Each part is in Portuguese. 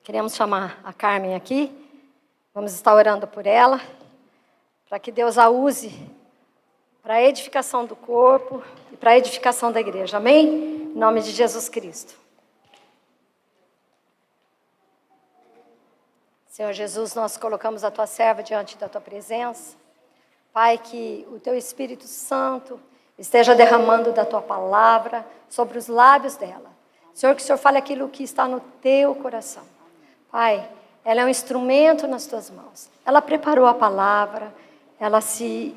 Queremos chamar a Carmen aqui. Vamos estar orando por ela, para que Deus a use para a edificação do corpo e para a edificação da igreja. Amém? Em nome de Jesus Cristo. Senhor Jesus, nós colocamos a tua serva diante da tua presença. Pai, que o teu Espírito Santo esteja derramando da tua palavra sobre os lábios dela. Senhor, que o Senhor fale aquilo que está no teu coração. Pai, ela é um instrumento nas tuas mãos. Ela preparou a palavra, ela se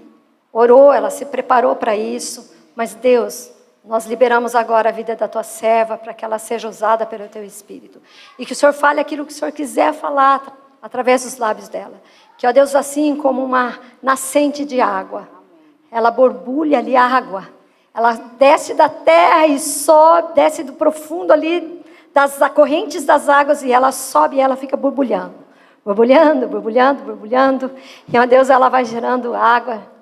orou, ela se preparou para isso. Mas Deus, nós liberamos agora a vida da tua serva para que ela seja usada pelo teu Espírito. E que o Senhor fale aquilo que o Senhor quiser falar através dos lábios dela. Que, ó Deus, assim como uma nascente de água, ela borbulha ali a água. Ela desce da terra e sobe, desce do profundo ali das correntes das águas e ela sobe e ela fica borbulhando. Borbulhando, borbulhando, borbulhando. E, ó Deus, ela vai gerando água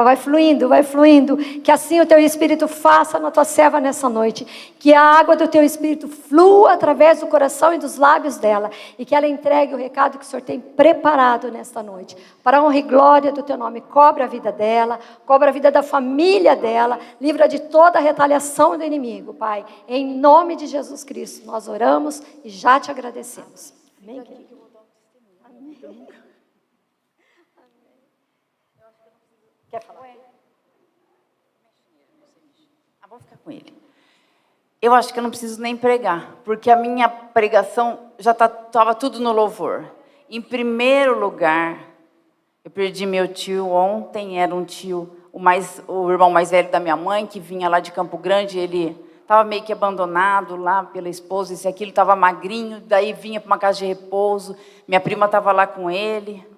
vai fluindo. Que assim o teu Espírito faça na tua serva nessa noite. Que a água do teu Espírito flua através do coração e dos lábios dela. E que ela entregue o recado que o Senhor tem preparado nesta noite. Para a honra e glória do teu nome. Cobre a vida dela, cobre a vida da família dela. Livra de toda a retaliação do inimigo, Pai. Em nome de Jesus Cristo, nós oramos e já te agradecemos. Amém, querido? Amém. Quer falar? Vou ficar com ele. Eu acho que eu não preciso nem pregar, porque a minha pregação já estava tudo no louvor. Em primeiro lugar, eu perdi meu tio ontem, era um tio, o irmão mais velho da minha mãe, que vinha lá de Campo Grande, ele estava meio que abandonado lá pela esposa, esse aquilo estava magrinho, daí vinha para uma casa de repouso, minha prima estava lá com ele.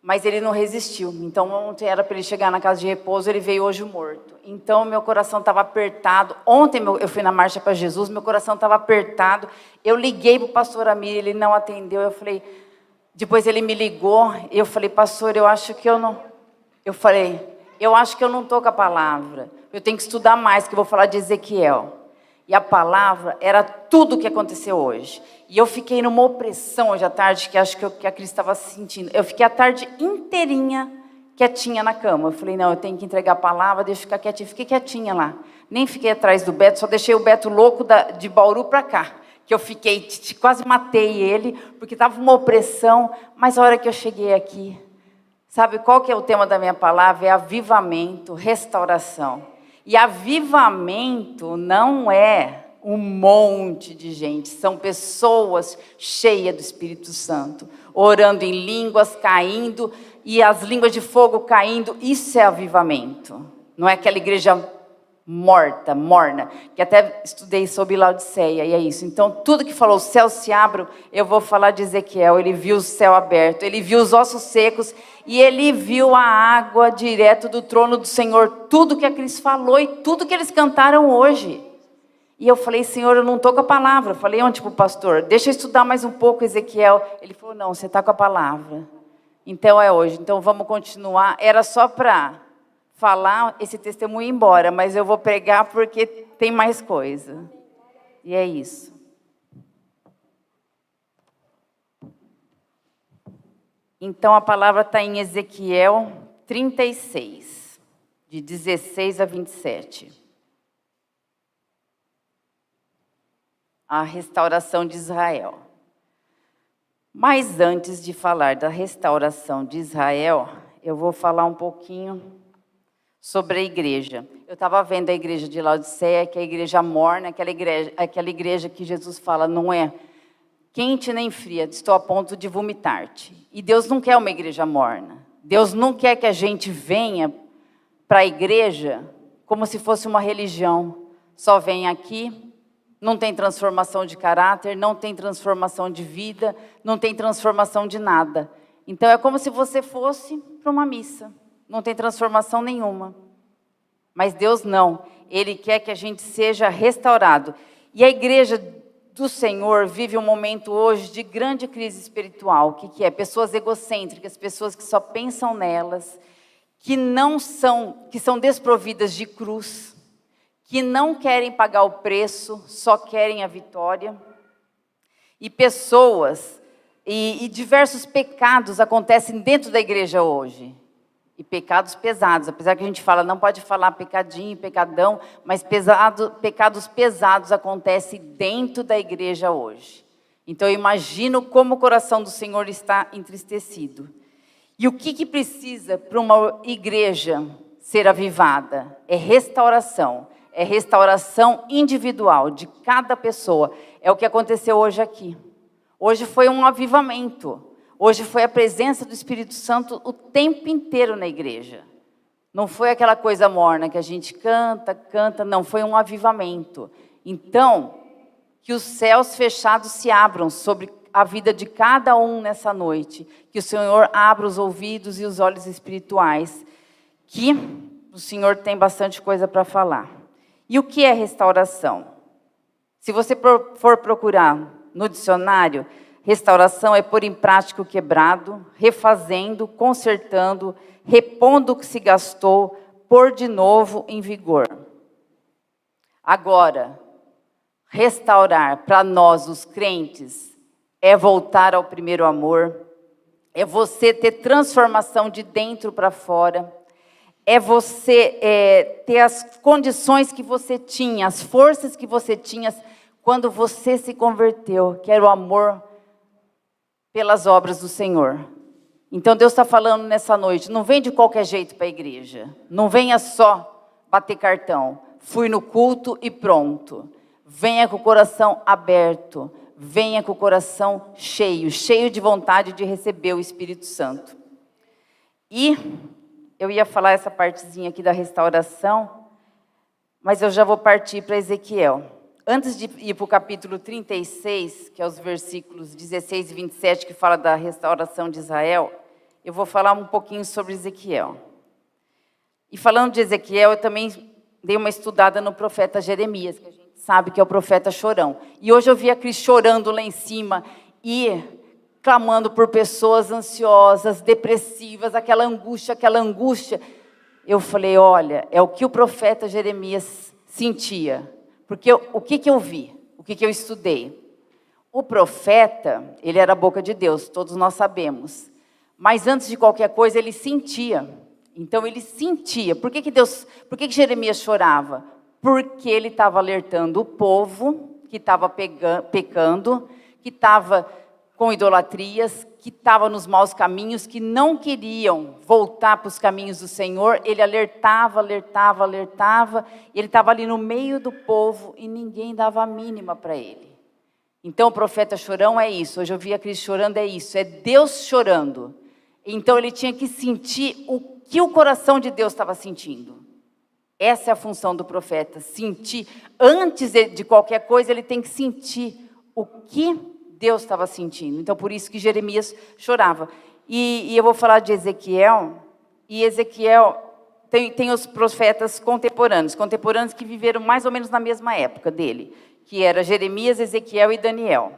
Mas ele não resistiu. Então, ontem era para ele chegar na casa de repouso, ele veio hoje morto. Então, meu coração estava apertado. Ontem eu fui na Marcha para Jesus, meu coração estava apertado. Eu liguei para o pastor Amir, ele não atendeu. Eu falei, depois ele me ligou, eu falei, pastor, eu acho que eu não estou com a palavra. Eu tenho que estudar mais, que eu vou falar de Ezequiel. E a palavra era tudo o que aconteceu hoje. E eu fiquei numa opressão hoje à tarde, que acho que a Cris estava sentindo. Eu fiquei a tarde inteirinha quietinha na cama. Eu falei, não, eu tenho que entregar a palavra, deixa eu ficar quietinha. Fiquei quietinha lá. Nem fiquei atrás do Beto, só deixei o Beto louco de Bauru para cá. Que eu fiquei, quase matei ele, porque estava uma opressão. Mas a hora que eu cheguei aqui, sabe qual que é o tema da minha palavra? É avivamento, restauração. E avivamento não é um monte de gente, são pessoas cheias do Espírito Santo, orando em línguas, caindo, e as línguas de fogo caindo, isso é avivamento. Não é aquela igreja morna, que até estudei sobre Laodiceia, e é isso. Então, tudo que falou, os céus se abram, eu vou falar de Ezequiel, ele viu o céu aberto, ele viu os ossos secos, e ele viu a água direto do trono do Senhor, tudo que a Cris falou, e tudo que eles cantaram hoje. E eu falei, Senhor, eu não estou com a palavra. Eu falei ontem para o pastor, deixa eu estudar mais um pouco Ezequiel. Ele falou, não, você está com a palavra. Então é hoje, então vamos continuar. Era só para falar esse testemunho e ir embora, mas eu vou pregar porque tem mais coisa. E é isso. Então a palavra está em Ezequiel 36, de 16 a 27. A restauração de Israel. Mas antes de falar da restauração de Israel, eu vou falar um pouquinho sobre a igreja. Eu estava vendo a igreja de Laodiceia, que é a igreja morna, aquela igreja que Jesus fala, não é quente nem fria, estou a ponto de vomitar-te. E Deus não quer uma igreja morna. Deus não quer que a gente venha para a igreja como se fosse uma religião. Só vem aqui, não tem transformação de caráter, não tem transformação de vida, não tem transformação de nada. Então é como se você fosse para uma missa. Não tem transformação nenhuma. Mas Deus não. Ele quer que a gente seja restaurado. E a igreja do Senhor vive um momento hoje de grande crise espiritual. O que é? Pessoas egocêntricas, pessoas que só pensam nelas, que são desprovidas de cruz, que não querem pagar o preço, só querem a vitória. E pessoas e diversos pecados acontecem dentro da igreja hoje. E pecados pesados, apesar que a gente fala, não pode falar pecadinho, pecadão, mas pecados pesados acontecem dentro da igreja hoje. Então eu imagino como o coração do Senhor está entristecido. E o que precisa para uma igreja ser avivada? É restauração individual de cada pessoa. É o que aconteceu hoje aqui. Hoje foi um avivamento. Hoje foi a presença do Espírito Santo o tempo inteiro na igreja. Não foi aquela coisa morna que a gente canta, não, foi um avivamento. Então, que os céus fechados se abram sobre a vida de cada um nessa noite. Que o Senhor abra os ouvidos e os olhos espirituais. Que o Senhor tem bastante coisa para falar. E o que é restauração? Se você for procurar no dicionário, restauração é pôr em prática o quebrado, refazendo, consertando, repondo o que se gastou, pôr de novo em vigor. Agora, restaurar para nós, os crentes, é voltar ao primeiro amor, é você ter transformação de dentro para fora, é você ter as condições que você tinha, as forças que você tinha quando você se converteu, que era o amor pelas obras do Senhor. Então Deus está falando nessa noite, não vem de qualquer jeito para a igreja, não venha só bater cartão, fui no culto e pronto. Venha com o coração aberto, venha com o coração cheio de vontade de receber o Espírito Santo. E eu ia falar essa partezinha aqui da restauração, mas eu já vou partir para Ezequiel. Antes de ir para o capítulo 36, que é os versículos 16 e 27, que fala da restauração de Israel, eu vou falar um pouquinho sobre Ezequiel. E falando de Ezequiel, eu também dei uma estudada no profeta Jeremias, que a gente sabe que é o profeta chorão. E hoje eu vi a Cris chorando lá em cima e clamando por pessoas ansiosas, depressivas, aquela angústia. Eu falei, olha, é o que o profeta Jeremias sentia. Porque o que eu vi? O que eu estudei? O profeta, ele era a boca de Deus, todos nós sabemos. Mas antes de qualquer coisa, ele sentia. Então ele sentia. Por que Jeremias chorava? Porque ele estava alertando o povo que estava pecando, que estava com idolatrias, que estava nos maus caminhos, que não queriam voltar para os caminhos do Senhor. Ele alertava, e ele estava ali no meio do povo e ninguém dava a mínima para ele. Então o profeta chorão é isso, hoje eu vi a Cris chorando, é isso, é Deus chorando. Então ele tinha que sentir o que o coração de Deus estava sentindo. Essa é a função do profeta, sentir. Antes de qualquer coisa, ele tem que sentir o que Deus estava sentindo. Então, por isso que Jeremias chorava. E eu vou falar de Ezequiel. E Ezequiel tem os profetas contemporâneos que viveram mais ou menos na mesma época dele, que era Jeremias, Ezequiel e Daniel.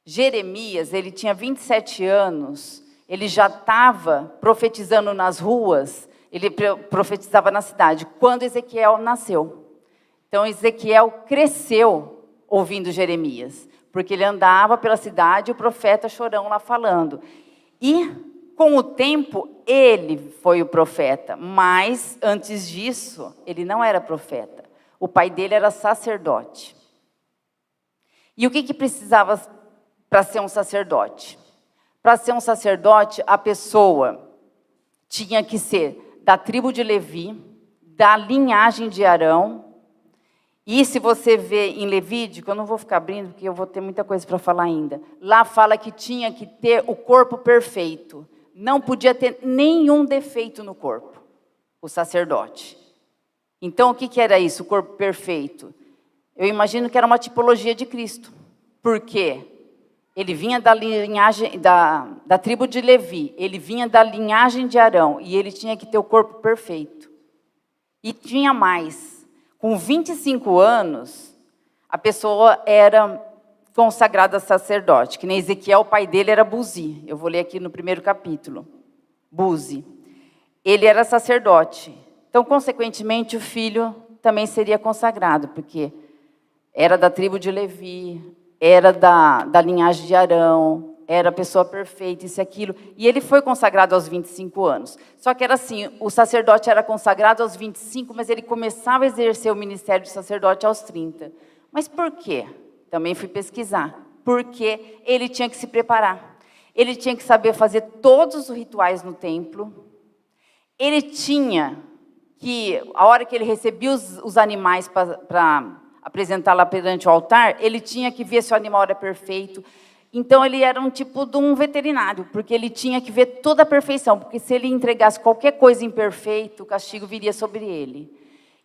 Jeremias, ele tinha 27 anos, ele já estava profetizando nas ruas, ele profetizava na cidade, quando Ezequiel nasceu. Então, Ezequiel cresceu ouvindo Jeremias, porque ele andava pela cidade e o profeta chorão lá falando. E, com o tempo, ele foi o profeta. Mas, antes disso, ele não era profeta. O pai dele era sacerdote. E o que precisava para ser um sacerdote? Para ser um sacerdote, a pessoa tinha que ser da tribo de Levi, da linhagem de Arão. E se você vê em Levítico, eu não vou ficar abrindo, porque eu vou ter muita coisa para falar ainda. Lá fala que tinha que ter o corpo perfeito. Não podia ter nenhum defeito no corpo, o sacerdote. Então, o que era isso, o corpo perfeito? Eu imagino que era uma tipologia de Cristo. Por quê? Ele vinha da linhagem, da tribo de Levi, ele vinha da linhagem de Arão, e ele tinha que ter o corpo perfeito. E tinha mais. Com 25 anos, a pessoa era consagrada a sacerdote, que nem Ezequiel, o pai dele era Buzi. Eu vou ler aqui no primeiro capítulo. Buzi. Ele era sacerdote. Então, consequentemente, o filho também seria consagrado, porque era da tribo de Levi, era da linhagem de Arão, era a pessoa perfeita, isso e aquilo. E ele foi consagrado aos 25 anos. Só que era assim, o sacerdote era consagrado aos 25, mas ele começava a exercer o ministério de sacerdote aos 30. Mas por quê? Também fui pesquisar. Porque ele tinha que se preparar. Ele tinha que saber fazer todos os rituais no templo. Ele tinha que, a hora que ele recebia os animais para apresentar lá perante o altar, ele tinha que ver se o animal era perfeito. Então, ele era um tipo de um veterinário, porque ele tinha que ver toda a perfeição, porque se ele entregasse qualquer coisa imperfeita, o castigo viria sobre ele.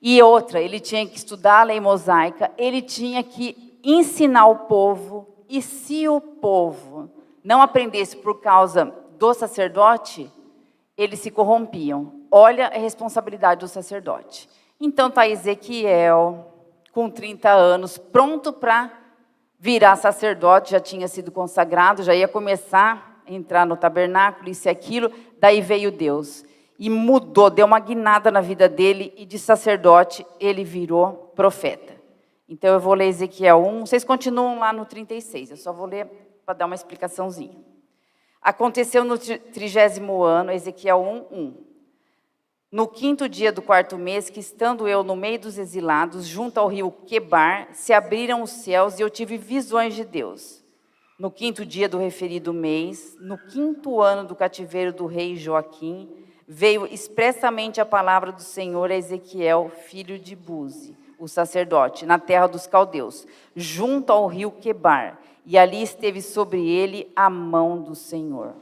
E outra, ele tinha que estudar a lei mosaica, ele tinha que ensinar o povo, e se o povo não aprendesse por causa do sacerdote, eles se corrompiam. Olha a responsabilidade do sacerdote. Então, está Ezequiel, com 30 anos, pronto para virar sacerdote, já tinha sido consagrado, já ia começar a entrar no tabernáculo, isso e aquilo. Daí veio Deus e mudou, deu uma guinada na vida dele, e de sacerdote ele virou profeta. Então eu vou ler Ezequiel 1, vocês continuam lá no 36, eu só vou ler para dar uma explicaçãozinha. Aconteceu no 30º ano, Ezequiel 1:1. No 5º dia do 4º mês, que estando eu no meio dos exilados, junto ao rio Quebar, se abriram os céus e eu tive visões de Deus. No 5º dia do referido mês, no 5º ano do cativeiro do rei Joaquim, veio expressamente a palavra do Senhor a Ezequiel, filho de Buzi, o sacerdote, na terra dos caldeus, junto ao rio Quebar, e ali esteve sobre ele a mão do Senhor.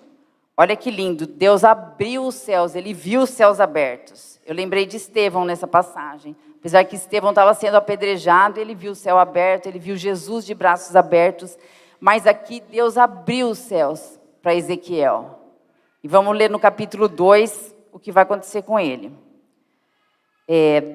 Olha que lindo, Deus abriu os céus, ele viu os céus abertos. Eu lembrei de Estevão nessa passagem. Apesar que Estevão estava sendo apedrejado, ele viu o céu aberto, ele viu Jesus de braços abertos. Mas aqui Deus abriu os céus para Ezequiel. E vamos ler no capítulo 2 o que vai acontecer com ele.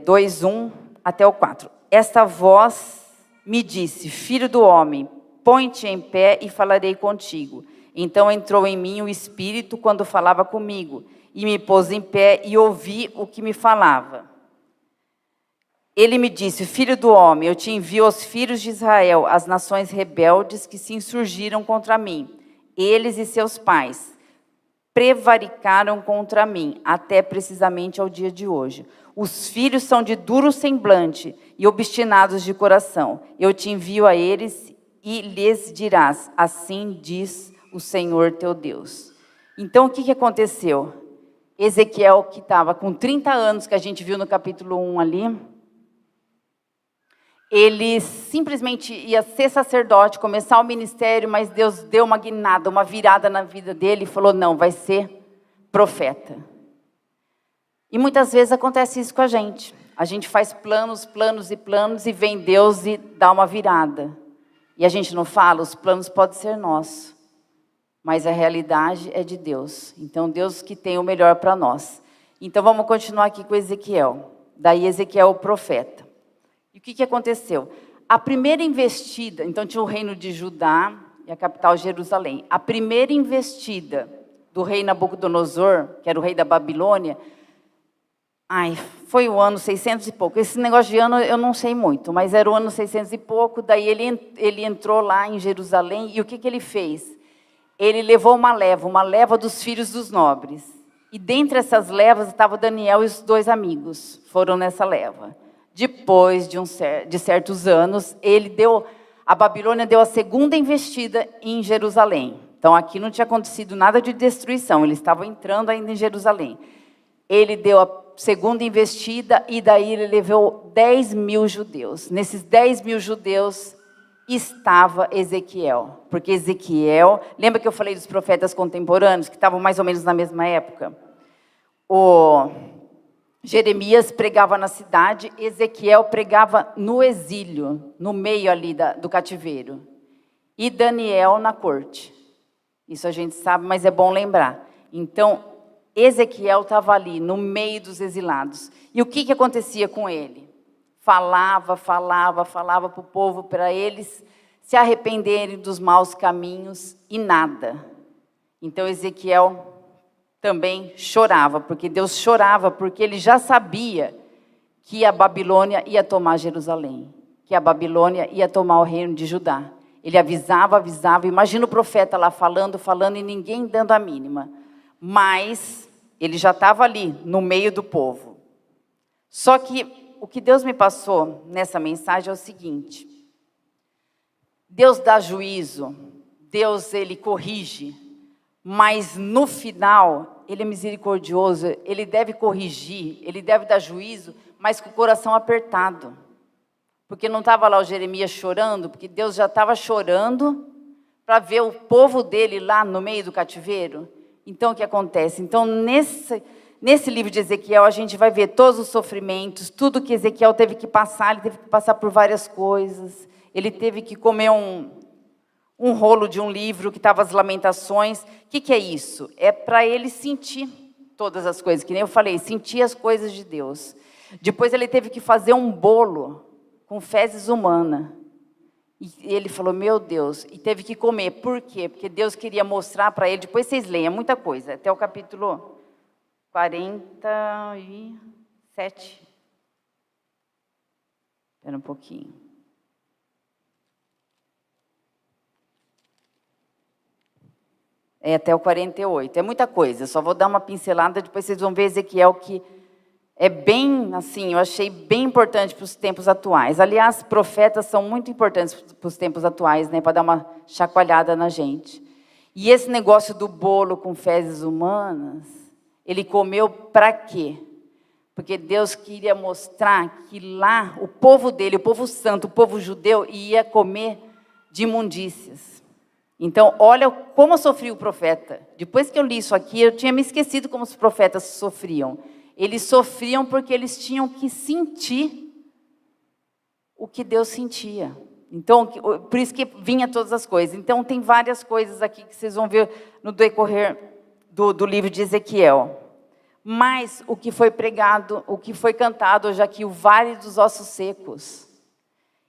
2:1 até o 4. Esta voz me disse, filho do homem, põe-te em pé e falarei contigo. Então entrou em mim o Espírito quando falava comigo, e me pôs em pé e ouvi o que me falava. Ele me disse, filho do homem, eu te envio aos filhos de Israel, as nações rebeldes que se insurgiram contra mim. Eles e seus pais prevaricaram contra mim, até precisamente ao dia de hoje. Os filhos são de duro semblante e obstinados de coração. Eu te envio a eles e lhes dirás, assim diz o Senhor teu Deus. Então, o que aconteceu? Ezequiel, que estava com 30 anos, que a gente viu no capítulo 1 ali, ele simplesmente ia ser sacerdote, começar o ministério, mas Deus deu uma guinada, uma virada na vida dele e falou, não, vai ser profeta. E muitas vezes acontece isso com a gente. A gente faz planos, planos e planos, e vem Deus e dá uma virada. E a gente não fala, os planos podem ser nossos, mas a realidade é de Deus. Então, Deus que tem o melhor para nós. Então, vamos continuar aqui com Ezequiel. Daí, Ezequiel, o profeta. E o que aconteceu? A primeira investida, então tinha o reino de Judá e a capital Jerusalém. A primeira investida do rei Nabucodonosor, que era o rei da Babilônia, foi o ano 600 e pouco. Esse negócio de ano eu não sei muito, mas era o ano 600 e pouco. Daí ele entrou lá em Jerusalém e o que ele fez? Ele levou uma leva dos filhos dos nobres. E dentre essas levas estava Daniel e os 2 amigos, foram nessa leva. Depois de certos anos, a Babilônia deu a segunda investida em Jerusalém. Então, aqui não tinha acontecido nada de destruição, eles estavam entrando ainda em Jerusalém. Ele deu a segunda investida e daí ele levou 10.000 judeus. Nesses 10.000 judeus estava Ezequiel. Porque Ezequiel, lembra que eu falei dos profetas contemporâneos, que estavam mais ou menos na mesma época? O Jeremias pregava na cidade, Ezequiel pregava no exílio, no meio ali do cativeiro. E Daniel na corte. Isso a gente sabe, mas é bom lembrar. Então, Ezequiel estava ali, no meio dos exilados. E o que acontecia com ele? Falava para o povo, para eles se arrependerem dos maus caminhos e nada. Então, Ezequiel também chorava, porque Deus chorava, porque ele já sabia que a Babilônia ia tomar Jerusalém, que a Babilônia ia tomar o reino de Judá. Ele avisava. Imagina o profeta lá falando e ninguém dando a mínima. Mas ele já estava ali, no meio do povo. Só que o que Deus me passou nessa mensagem é o seguinte: Deus dá juízo, Deus, ele corrige, mas no final, ele é misericordioso, ele deve corrigir, ele deve dar juízo, mas com o coração apertado. Porque não estava lá o Jeremias chorando, porque Deus já estava chorando para ver o povo dele lá no meio do cativeiro. Então, o que acontece? Então, nesse livro de Ezequiel, a gente vai ver todos os sofrimentos, tudo que Ezequiel teve que passar, ele teve que passar por várias coisas. Ele teve que comer um rolo de um livro que estava as lamentações. O que é isso? É para ele sentir todas as coisas, que nem eu falei, sentir as coisas de Deus. Depois ele teve que fazer um bolo com fezes humanas. E ele falou, meu Deus, e teve que comer. Por quê? Porque Deus queria mostrar para ele, depois vocês leem, é muita coisa, até o capítulo 47. Espera um pouquinho. Até o 48, é muita coisa, só vou dar uma pincelada, depois vocês vão ver Ezequiel, que é bem, assim, eu achei bem importante para os tempos atuais. Aliás, profetas são muito importantes para os tempos atuais, né, para dar uma chacoalhada na gente. E esse negócio do bolo com fezes humanas, ele comeu para quê? Porque Deus queria mostrar que lá, o povo dele, o povo santo, o povo judeu, ia comer de imundícias. Então, olha como sofria o profeta. Depois que eu li isso aqui, eu tinha me esquecido como os profetas sofriam. Eles sofriam porque eles tinham que sentir o que Deus sentia. Então, por isso que vinha todas as coisas. Então, tem várias coisas aqui que vocês vão ver no decorrer do livro de Ezequiel. Mas o que foi pregado, o que foi cantado hoje aqui, o Vale dos Ossos Secos.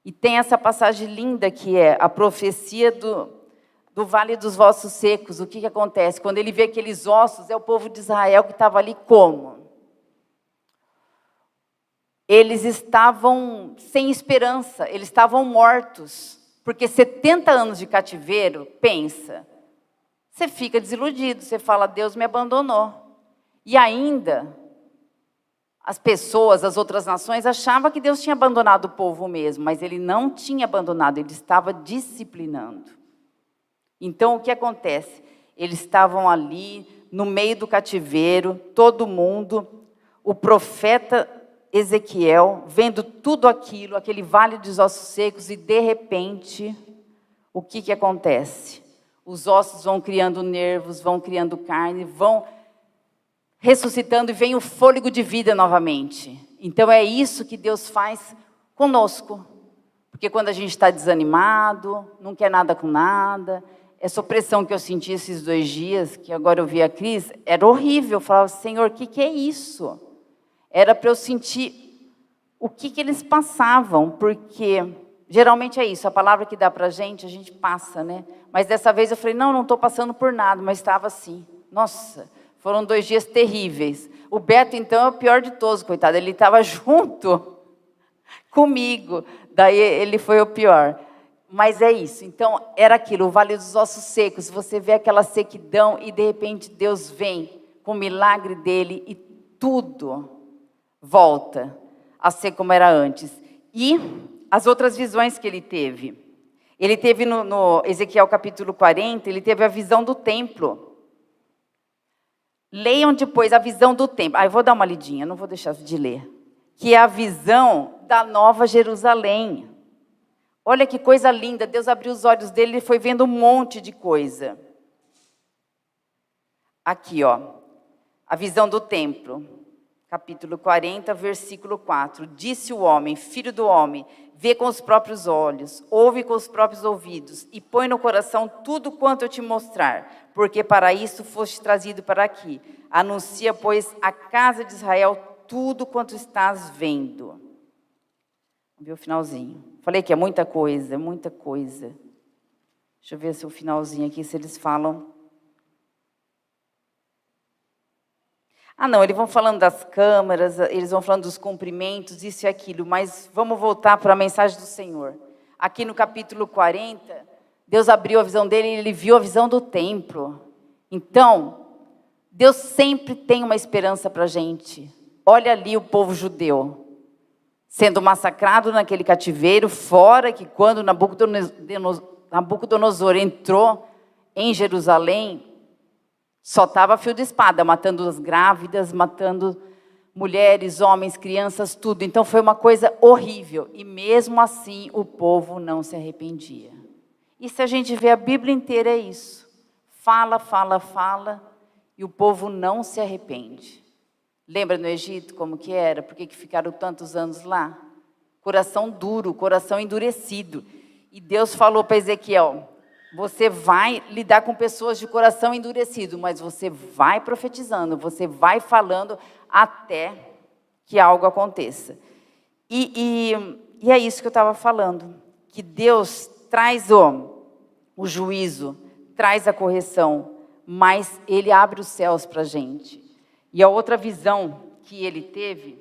E tem essa passagem linda que é a profecia do Vale dos Ossos Secos. O que acontece? Quando ele vê aqueles ossos, é o povo de Israel que estava ali como? Eles estavam sem esperança, eles estavam mortos. Porque 70 anos de cativeiro, pensa, você fica desiludido, você fala, Deus me abandonou. E ainda, as pessoas, as outras nações, achavam que Deus tinha abandonado o povo mesmo, mas ele não tinha abandonado, ele estava disciplinando. Então, o que acontece? Eles estavam ali, no meio do cativeiro, todo mundo, o profeta Ezequiel, vendo tudo aquilo, aquele vale dos ossos secos, e de repente, o que acontece? Os ossos vão criando nervos, vão criando carne, vão ressuscitando e vem o fôlego de vida novamente. Então é isso que Deus faz conosco. Porque quando a gente está desanimado, não quer nada com nada, essa opressão que eu senti esses 2 dias, que agora eu vi a Cris, era horrível. Eu falava, Senhor, o que é isso? Era para eu sentir o que eles passavam, porque geralmente é isso, a palavra que dá para a gente passa, né? Mas dessa vez eu falei, não estou passando por nada, mas estava assim. Nossa, foram 2 dias terríveis. O Beto, então, é o pior de todos, coitado. Ele estava junto comigo, daí ele foi o pior. Mas é isso, então era aquilo, o Vale dos Ossos Secos. Você vê aquela sequidão e de repente Deus vem com o milagre dele e tudo volta a ser como era antes. E as outras visões que ele teve no Ezequiel capítulo 40, ele teve a visão do templo. Leiam depois a visão do templo. Eu vou dar uma lidinha, não vou deixar de ler. Que é a visão da Nova Jerusalém. Olha que coisa linda, Deus abriu os olhos dele e foi vendo um monte de coisa. Aqui, a visão do templo. Capítulo 40, versículo 4. Disse o homem, filho do homem, vê com os próprios olhos, ouve com os próprios ouvidos, e põe no coração tudo quanto eu te mostrar, porque para isso foste trazido para aqui. Anuncia, pois, à casa de Israel tudo quanto estás vendo. Vamos ver o finalzinho. Falei que é muita coisa, muita coisa. Deixa eu ver se o finalzinho aqui, se eles falam. Não, eles vão falando das câmaras, eles vão falando dos cumprimentos, isso e aquilo, mas vamos voltar para a mensagem do Senhor. Aqui no capítulo 40, Deus abriu a visão dele e ele viu a visão do templo. Então, Deus sempre tem uma esperança para a gente. Olha ali o povo judeu sendo massacrado naquele cativeiro, fora que quando Nabucodonosor entrou em Jerusalém, só estava fio de espada, matando as grávidas, matando mulheres, homens, crianças, tudo. Então foi uma coisa horrível. E mesmo assim o povo não se arrependia. E se a gente vê a Bíblia inteira é isso. Fala, fala, fala, e o povo não se arrepende. Lembra no Egito como que era? Por que ficaram tantos anos lá? Coração duro, coração endurecido. E Deus falou para Ezequiel, você vai lidar com pessoas de coração endurecido, mas você vai profetizando, você vai falando até que algo aconteça. E é isso que eu estava falando, que Deus traz o juízo, traz a correção, mas Ele abre os céus para a gente. E a outra visão que ele teve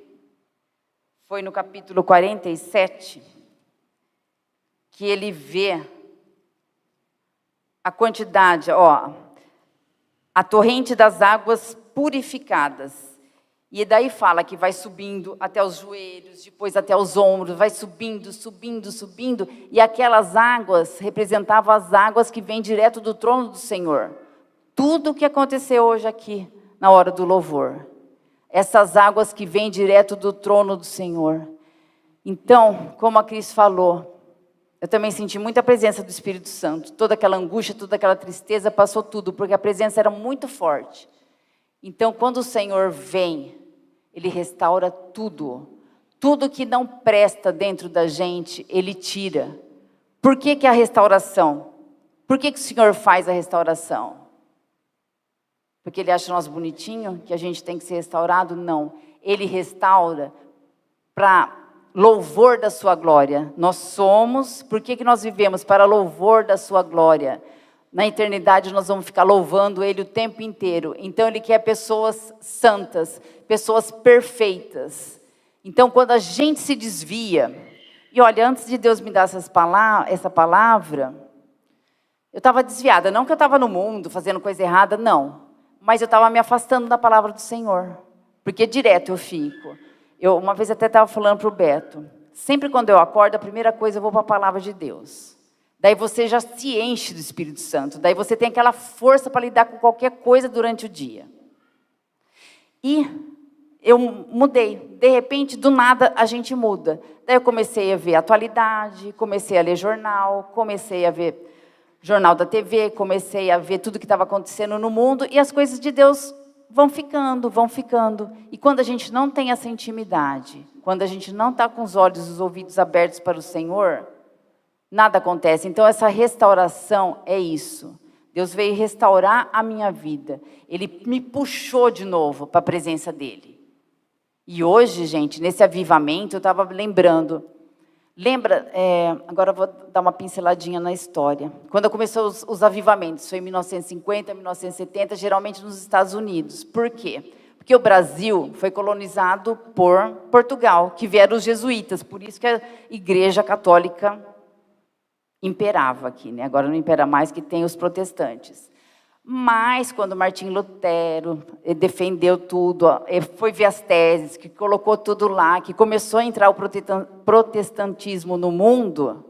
foi no capítulo 47, que ele vê a quantidade, a torrente das águas purificadas. E daí fala que vai subindo até os joelhos, depois até os ombros, vai subindo, subindo, subindo. E aquelas águas representavam as águas que vêm direto do trono do Senhor. Tudo o que aconteceu hoje aqui, na hora do louvor. Essas águas que vêm direto do trono do Senhor. Então, como a Cris falou, eu também senti muita presença do Espírito Santo. Toda aquela angústia, toda aquela tristeza, passou tudo, porque a presença era muito forte. Então, quando o Senhor vem, Ele restaura tudo. Tudo que não presta dentro da gente, Ele tira. Por que a restauração? Por que o Senhor faz a restauração? Porque Ele acha nós bonitinhos, que a gente tem que ser restaurado? Não. Ele restaura para louvor da sua glória. Nós somos, por que nós vivemos? Para louvor da sua glória. Na eternidade nós vamos ficar louvando Ele o tempo inteiro. Então Ele quer pessoas santas, pessoas perfeitas. Então quando a gente se desvia, e olha, antes de Deus me dar essa palavra, eu estava desviada. Não que eu estava no mundo fazendo coisa errada, não. Mas eu estava me afastando da palavra do Senhor. Porque direto eu fico. Eu uma vez até estava falando para o Beto. Sempre quando eu acordo, a primeira coisa eu vou para a palavra de Deus. Daí você já se enche do Espírito Santo. Daí você tem aquela força para lidar com qualquer coisa durante o dia. E eu mudei. De repente, do nada, a gente muda. Daí eu comecei a ver atualidade, comecei a ler jornal, comecei a ver jornal da TV, comecei a ver tudo que estava acontecendo no mundo, e as coisas de Deus vão ficando. E quando a gente não tem essa intimidade, quando a gente não está com os olhos e os ouvidos abertos para o Senhor, nada acontece. Então essa restauração é isso. Deus veio restaurar a minha vida. Ele me puxou de novo para a presença dEle. E hoje, gente, nesse avivamento, eu estava lembrando. Lembra, agora eu vou dar uma pinceladinha na história. Quando começou os avivamentos, foi em 1950, 1970, geralmente nos Estados Unidos. Por quê? Porque o Brasil foi colonizado por Portugal, que vieram os jesuítas. Por isso que a Igreja Católica imperava aqui, né? Agora não impera mais, que tem os protestantes. Mas quando Martim Lutero defendeu tudo, foi ver as teses, que colocou tudo lá, que começou a entrar o protestantismo no mundo,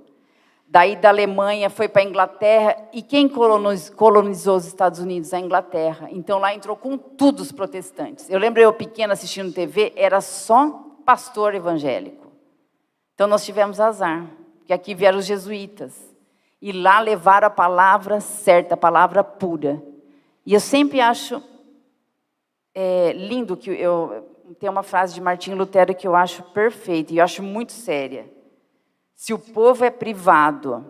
daí da Alemanha foi para a Inglaterra, e quem colonizou os Estados Unidos? A Inglaterra. Então lá entrou com tudo os protestantes. Eu lembro eu pequena assistindo TV, era só pastor evangélico. Então nós tivemos azar, porque aqui vieram os jesuítas. E lá levaram a palavra certa, a palavra pura. E eu sempre acho lindo que tem uma frase de Martim Lutero que eu acho perfeita e eu acho muito séria. Se o povo é privado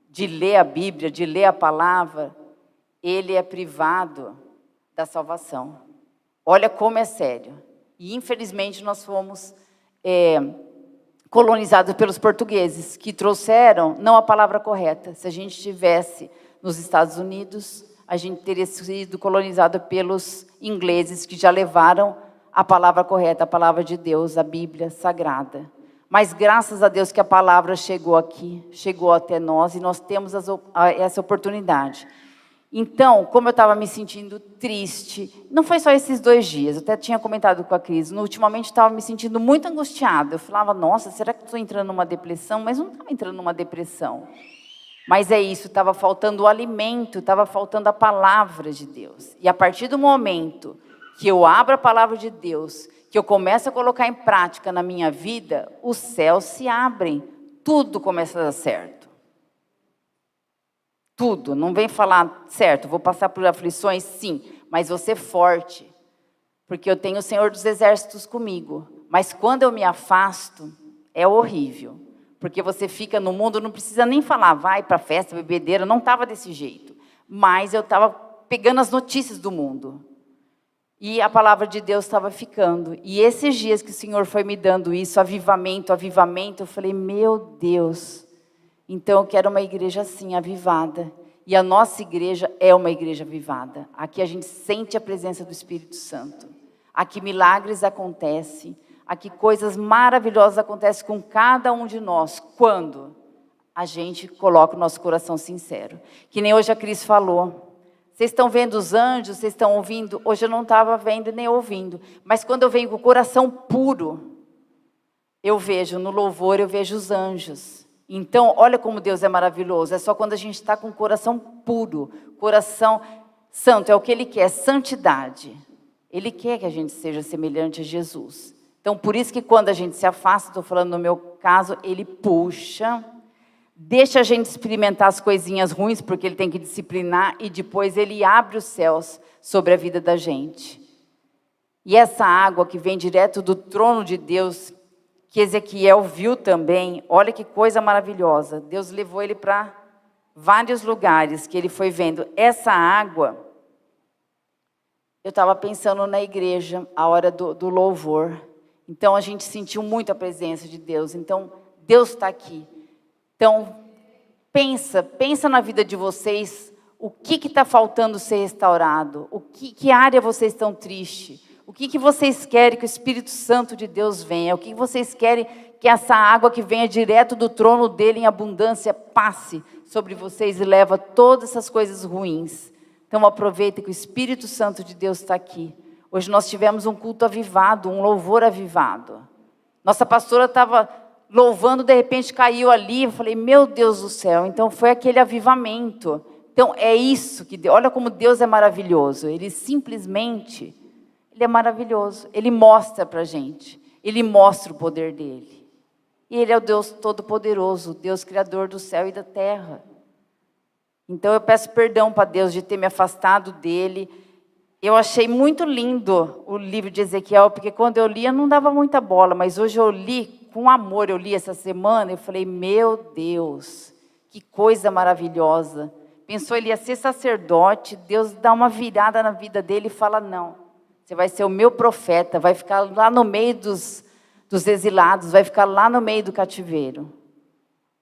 de ler a Bíblia, de ler a palavra, ele é privado da salvação. Olha como é sério. E infelizmente nós fomos colonizados pelos portugueses, que trouxeram não a palavra correta. Se a gente estivesse nos Estados Unidos, a gente teria sido colonizado pelos ingleses, que já levaram a palavra correta, a palavra de Deus, a Bíblia Sagrada. Mas graças a Deus que a palavra chegou aqui, chegou até nós, e nós temos essa oportunidade. Então, como eu estava me sentindo triste, não foi só esses 2 dias, eu até tinha comentado com a Cris, ultimamente estava me sentindo muito angustiada. Eu falava, nossa, será que estou entrando numa depressão? Mas não estava entrando numa depressão. Mas é isso, estava faltando o alimento, estava faltando a palavra de Deus. E a partir do momento que eu abro a palavra de Deus, que eu começo a colocar em prática na minha vida, os céus se abrem, tudo começa a dar certo. Tudo, não vem falar, certo, vou passar por aflições, sim, mas vou ser forte, porque eu tenho o Senhor dos Exércitos comigo. Mas quando eu me afasto, é horrível, porque você fica no mundo, não precisa nem falar, vai para festa, bebedeira, não estava desse jeito, mas eu estava pegando as notícias do mundo, e a palavra de Deus estava ficando, e esses dias que o Senhor foi me dando isso, avivamento, eu falei, meu Deus, então eu quero uma igreja assim, avivada. E a nossa igreja é uma igreja avivada. Aqui a gente sente a presença do Espírito Santo. Aqui milagres acontecem. Aqui coisas maravilhosas acontecem com cada um de nós. Quando a gente coloca o nosso coração sincero. Que nem hoje a Cris falou. Vocês estão vendo os anjos? Vocês estão ouvindo? Hoje eu não estava vendo nem ouvindo. Mas quando eu venho com o coração puro, eu vejo no louvor, eu vejo os anjos. Então, olha como Deus é maravilhoso. É só quando a gente está com o coração puro, coração santo, é o que Ele quer, santidade. Ele quer que a gente seja semelhante a Jesus. Então, por isso que quando a gente se afasta, estou falando no meu caso, Ele puxa, deixa a gente experimentar as coisinhas ruins, porque Ele tem que disciplinar, e depois Ele abre os céus sobre a vida da gente. E essa água que vem direto do trono de Deus, que Ezequiel viu também, olha que coisa maravilhosa. Deus levou ele para vários lugares que ele foi vendo. Essa água, eu estava pensando na igreja, a hora do louvor. Então, a gente sentiu muito a presença de Deus. Então, Deus está aqui. Então, pensa na vida de vocês, o que está faltando ser restaurado? Que área vocês estão tristes? O que vocês querem que o Espírito Santo de Deus venha? O que vocês querem que essa água que venha direto do trono dele em abundância passe sobre vocês e leva todas essas coisas ruins? Então aproveita que o Espírito Santo de Deus está aqui. Hoje nós tivemos um culto avivado, um louvor avivado. Nossa pastora estava louvando, de repente caiu ali. Eu falei, meu Deus do céu. Então foi aquele avivamento. Então é isso que Deus, olha como Deus é maravilhoso. Ele simplesmente... Ele é maravilhoso, Ele mostra para a gente, Ele mostra o poder dEle. E Ele é o Deus Todo-Poderoso, Deus Criador do céu e da terra. Então eu peço perdão para Deus de ter me afastado dEle. Eu achei muito lindo o livro de Ezequiel, porque quando eu lia não dava muita bola, mas hoje eu li com amor, eu li essa semana, eu falei, meu Deus, que coisa maravilhosa. Pensou ele ia ser sacerdote, Deus dá uma virada na vida dele e fala, não. Você vai ser o meu profeta, vai ficar lá no meio dos exilados, vai ficar lá no meio do cativeiro.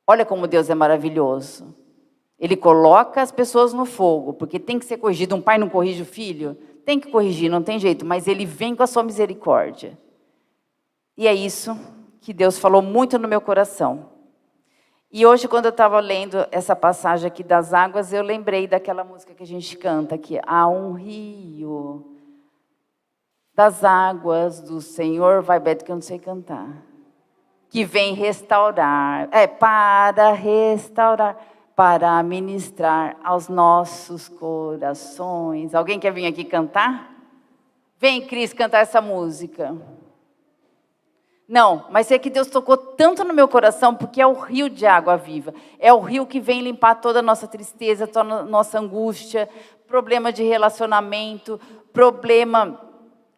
Olha como Deus é maravilhoso. Ele coloca as pessoas no fogo, porque tem que ser corrigido. Um pai não corrige o filho? Tem que corrigir, não tem jeito, mas Ele vem com a sua misericórdia. E é isso que Deus falou muito no meu coração. E hoje, quando eu estava lendo essa passagem aqui das águas, eu lembrei daquela música que a gente canta aqui. Há um rio... das águas do Senhor, vai Beto que eu não sei cantar, que vem restaurar, para restaurar, para ministrar aos nossos corações. Alguém quer vir aqui cantar? Vem, Cris, cantar essa música. Não, mas é que Deus tocou tanto no meu coração, porque é o rio de água viva, é o rio que vem limpar toda a nossa tristeza, toda a nossa angústia, problema de relacionamento, problema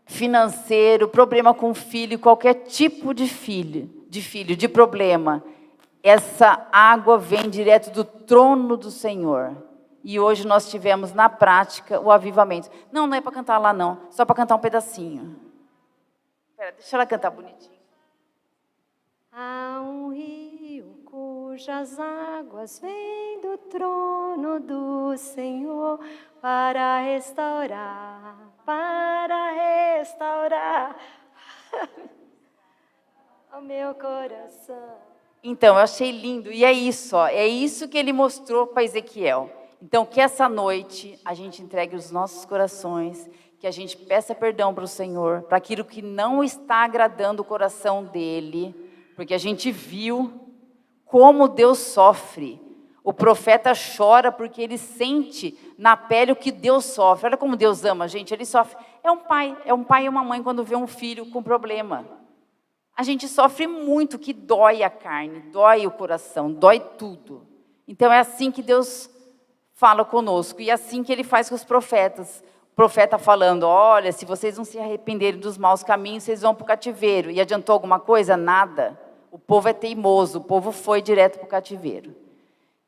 financeiro, problema com filho, qualquer tipo de problema. Essa água vem direto do trono do Senhor. E hoje nós tivemos na prática o avivamento. Não é para cantar lá não, só para cantar um pedacinho. Espera, deixa ela cantar bonitinho. Há um rio cujas águas vêm do trono do Senhor para restaurar, para restaurar. ao meu coração. Então, eu achei lindo. E é isso, ó. É isso que ele mostrou para Ezequiel. Então, que essa noite a gente entregue os nossos corações, que a gente peça perdão para o Senhor, para aquilo que não está agradando o coração dele, porque a gente viu como Deus sofre. O profeta chora porque ele sente na pele o que Deus sofre. Olha como Deus ama, gente. Ele sofre. É um pai e uma mãe quando vê um filho com problema. A gente sofre muito, que dói a carne, dói o coração, dói tudo. Então é assim que Deus fala conosco e é assim que ele faz com os profetas. O profeta falando, olha, se vocês não se arrependerem dos maus caminhos, vocês vão para o cativeiro. E adiantou alguma coisa? Nada. O povo é teimoso, o povo foi direto para o cativeiro.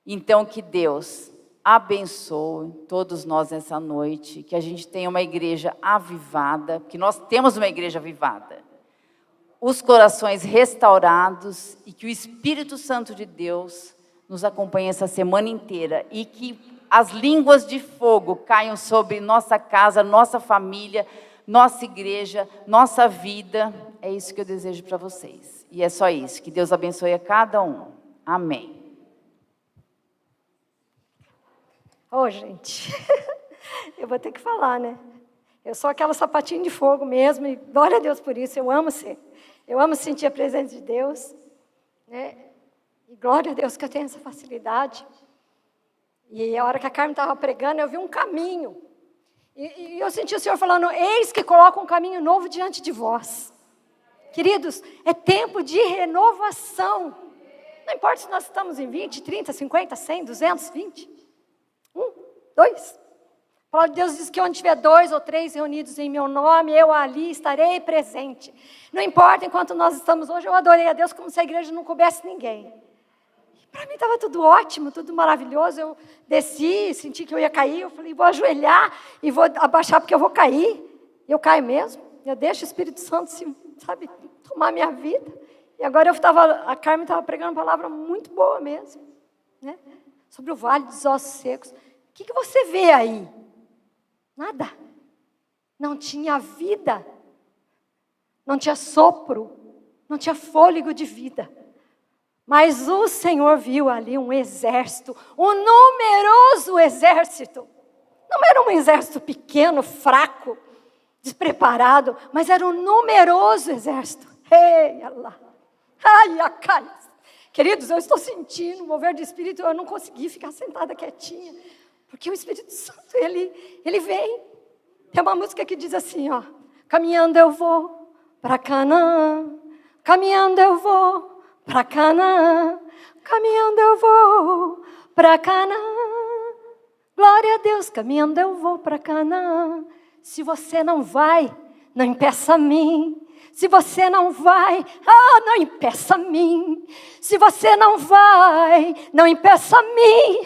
Então que Deus abençoe todos nós nessa noite, que a gente tenha uma igreja avivada, que nós temos uma igreja avivada. Os corações restaurados e que o Espírito Santo de Deus nos acompanhe essa semana inteira e que as línguas de fogo caiam sobre nossa casa, nossa família, nossa igreja, nossa vida. É isso que eu desejo para vocês. E é só isso. Que Deus abençoe a cada um. Amém. Ô, gente, eu vou ter que falar, né? Eu sou aquela sapatinho de fogo mesmo e glória a Deus por isso. Eu amo ser. Eu amo sentir a presença de Deus, né? E glória a Deus que eu tenho essa facilidade. E a hora que a Carmen estava pregando, eu vi um caminho. E eu senti o Senhor falando, eis que coloca um caminho novo diante de vós. Queridos, é tempo de renovação. Não importa se nós estamos em 20, 30, 50, 100, 220. 2. A palavra de Deus diz que onde tiver 2 ou 3 reunidos em meu nome, eu ali estarei presente. Não importa enquanto nós estamos hoje, eu adorei a Deus como se a igreja não coubesse ninguém. Para mim estava tudo ótimo, tudo maravilhoso. Eu desci, senti que eu ia cair, eu falei, vou ajoelhar e vou abaixar porque eu vou cair. E eu caio mesmo, eu deixo o Espírito Santo, sabe, tomar minha vida. E agora a Carmen estava pregando uma palavra muito boa mesmo, né? Sobre o vale dos ossos secos. O que você vê aí? Nada. Não tinha vida. Não tinha sopro. Não tinha fôlego de vida. Mas o Senhor viu ali um exército, um numeroso exército. Não era um exército pequeno, fraco, despreparado, mas era um numeroso exército. Ei, Allah. Ai, acai. Queridos, eu estou sentindo o mover do Espírito, eu não consegui ficar sentada quietinha, porque o Espírito Santo, ele vem. Tem uma música que diz assim, ó, caminhando eu vou para Canaã, caminhando eu vou para Canaã, caminhando eu vou para Canaã, glória a Deus, caminhando eu vou para Canaã. Se você não vai, não impeça a mim. Se você não vai, não impeça a mim. Se você não vai, não impeça a mim.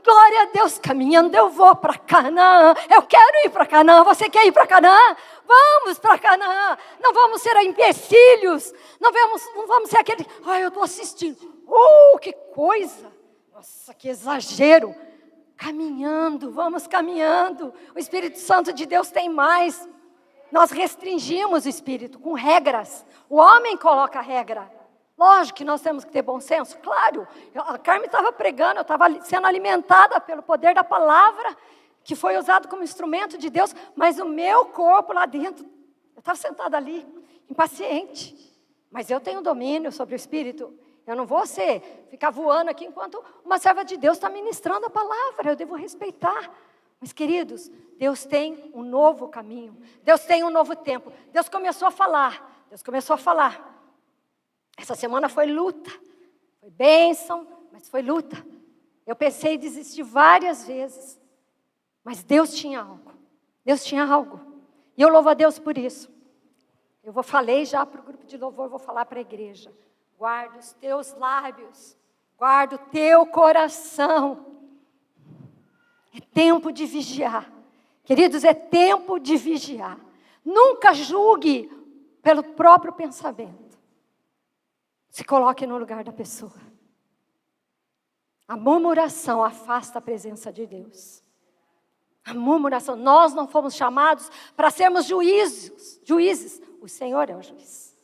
Glória a Deus, caminhando eu vou para Canaã. Eu quero ir para Canaã. Você quer ir para Canaã? Vamos para Canaã. Não vamos ser empecilhos. Não vamos ser aquele... eu estou assistindo. Que coisa. Nossa, que exagero. Caminhando, vamos caminhando. O Espírito Santo de Deus tem mais. Nós restringimos o Espírito com regras. O homem coloca regra. Lógico que nós temos que ter bom senso. Claro, a Carmen estava pregando, eu estava sendo alimentada pelo poder da palavra, que foi usado como instrumento de Deus, mas o meu corpo lá dentro, eu estava sentada ali, impaciente. Mas eu tenho domínio sobre o Espírito. Eu não vou ficar voando aqui enquanto uma serva de Deus está ministrando a palavra. Eu devo respeitar. Mas, queridos, Deus tem um novo caminho. Deus tem um novo tempo. Deus começou a falar. Essa semana foi luta. Foi bênção, mas foi luta. Eu pensei em desistir várias vezes. Mas Deus tinha algo. Deus tinha algo. E eu louvo a Deus por isso. Falei já para o grupo de louvor, vou falar para a igreja. Guarda os teus lábios. Guarda o teu coração. É tempo de vigiar. Queridos, é tempo de vigiar. Nunca julgue pelo próprio pensamento. Se coloque no lugar da pessoa. A murmuração afasta a presença de Deus. A murmuração. Nós não fomos chamados para sermos juízes. O Senhor é o juiz.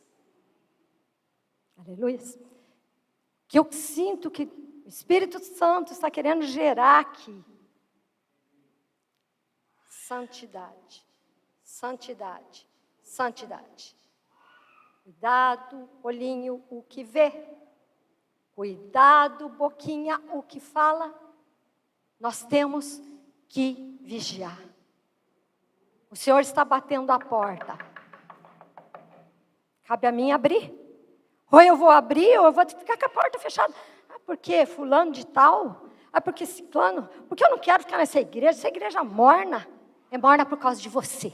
Aleluia. Que eu sinto que o Espírito Santo está querendo gerar aqui. Santidade, santidade, santidade. Cuidado, olhinho, o que vê. Cuidado, boquinha, o que fala. Nós temos que vigiar. O Senhor está batendo a porta. Cabe a mim abrir. Ou eu vou abrir, ou eu vou ficar com a porta fechada. Ah, por quê? Fulano de tal? Ah, porque ciclano? Porque eu não quero ficar nessa igreja morna. É morna por causa de você.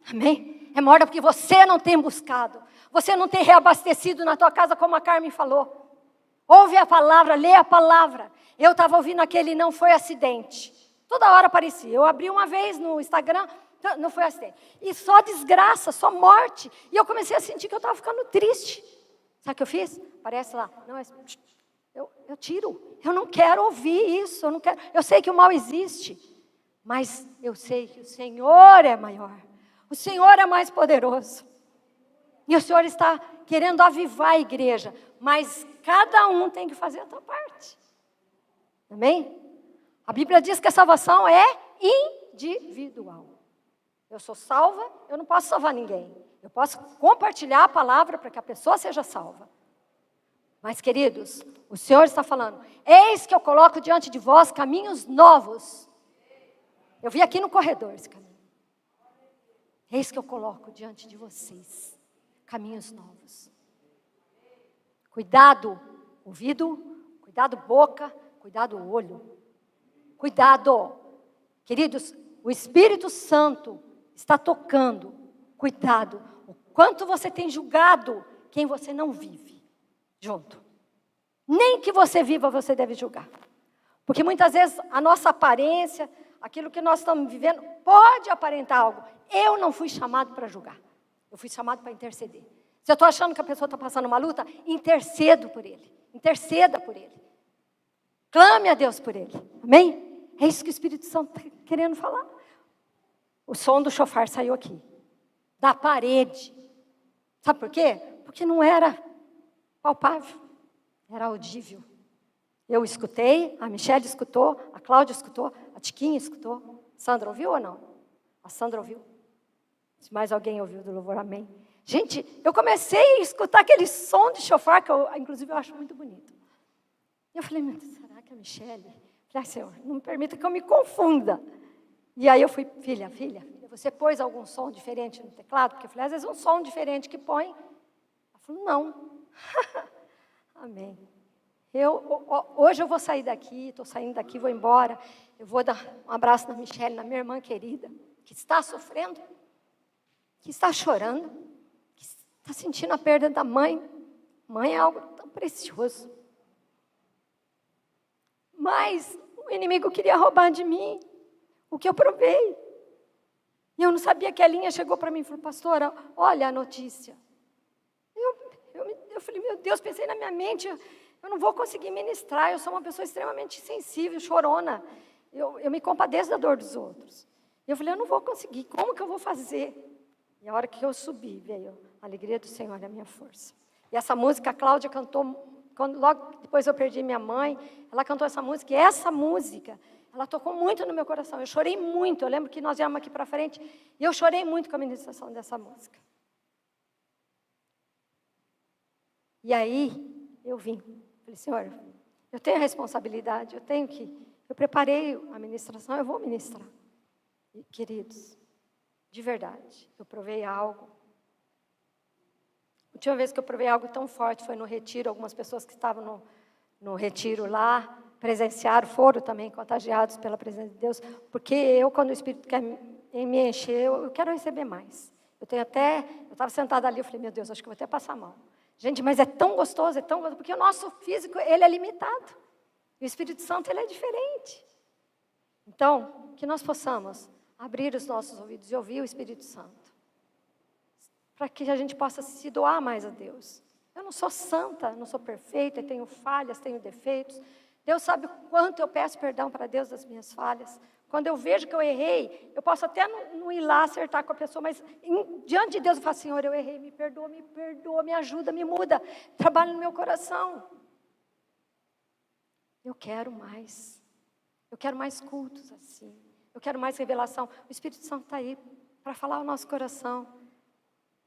Amém? É morna porque você não tem buscado. Você não tem reabastecido na tua casa, como a Carmen falou. Ouve a palavra, lê a palavra. Eu estava ouvindo aquele não foi acidente. Toda hora aparecia. Eu abri uma vez no Instagram, não foi acidente. E só desgraça, só morte. E eu comecei a sentir que eu estava ficando triste. Sabe o que eu fiz? Aparece lá. Não, eu tiro. Eu não quero ouvir isso. Eu não quero. Eu sei que o mal existe. Mas eu sei que o Senhor é maior. O Senhor é mais poderoso. E o Senhor está querendo avivar a igreja. Mas cada um tem que fazer a sua parte. Amém? A Bíblia diz que a salvação é individual. Eu sou salva, eu não posso salvar ninguém. Eu posso compartilhar a palavra para que a pessoa seja salva. Mas, queridos, o Senhor está falando, eis que eu coloco diante de vós caminhos novos. Eu vi aqui no corredor esse caminho. Eis que eu coloco diante de vocês caminhos novos. Cuidado, ouvido, cuidado, boca, cuidado, olho. Cuidado. Queridos, o Espírito Santo está tocando. Cuidado. O quanto você tem julgado quem você não vive junto. Nem que você viva, você deve julgar. Porque muitas vezes a nossa aparência, aquilo que nós estamos vivendo, pode aparentar algo. Eu não fui chamado para julgar. Eu fui chamado para interceder. Se eu estou achando que a pessoa está passando uma luta, intercedo por ele. Interceda por ele. Clame a Deus por ele. Amém? É isso que o Espírito Santo está querendo falar. O som do chofar saiu aqui. Da parede. Sabe por quê? Porque não era palpável. Era audível. Eu escutei, a Michelle escutou, a Cláudia escutou, a Tiquinha escutou. Sandra ouviu ou não? A Sandra ouviu. Se mais alguém ouviu do louvor, amém. Gente, eu comecei a escutar aquele som de chofar, que eu, inclusive, eu acho muito bonito. Eu falei, meu Deus, será que é a Michelle? Eu falei, Senhor, não me permita que eu me confunda. E aí eu fui, filha, você pôs algum som diferente no teclado? Porque eu falei, às vezes um som diferente que põe. Ela falou, não. Amém. Hoje eu vou sair daqui, estou saindo daqui, vou embora. Eu vou dar um abraço na Michelle, na minha irmã querida, que está sofrendo, que está chorando, que está sentindo a perda da mãe. Mãe é algo tão precioso. Mas o inimigo queria roubar de mim o que eu provei. E eu não sabia que a Linha chegou para mim e falou, pastora, olha a notícia. Eu falei, meu Deus, pensei na minha mente, eu não vou conseguir ministrar, eu sou uma pessoa extremamente sensível, chorona. Eu me compadeço da dor dos outros. E eu falei, eu não vou conseguir, como que eu vou fazer? E a hora que eu subi, veio a alegria do Senhor, a minha força. E essa música a Cláudia cantou, logo depois eu perdi minha mãe, ela cantou essa música, e essa música, ela tocou muito no meu coração. Eu chorei muito, eu lembro que nós viemos aqui para frente, e eu chorei muito com a ministração dessa música. E aí, eu vim. Falei, Senhor, eu tenho a responsabilidade, eu preparei a ministração, eu vou ministrar. E, queridos, de verdade, eu provei algo. A última vez que eu provei algo tão forte foi no retiro. Algumas pessoas que estavam no retiro lá, presenciaram, foram também contagiados pela presença de Deus. Porque eu, quando o Espírito quer me encher, eu quero receber mais. Eu estava sentada ali, eu falei, meu Deus, acho que eu vou até passar mal. Gente, mas é tão gostoso, porque o nosso físico, ele é limitado. E o Espírito Santo, ele é diferente. Então, que nós possamos abrir os nossos ouvidos e ouvir o Espírito Santo. Para que a gente possa se doar mais a Deus. Eu não sou santa, não sou perfeita, tenho falhas, tenho defeitos. Deus sabe o quanto eu peço perdão para Deus das minhas falhas. Quando eu vejo que eu errei, eu posso até não ir lá acertar com a pessoa, mas diante de Deus eu falo, Senhor, eu errei, me perdoa, me ajuda, me muda, trabalha no meu coração. Eu quero mais cultos assim, eu quero mais revelação. O Espírito Santo está aí para falar ao nosso coração,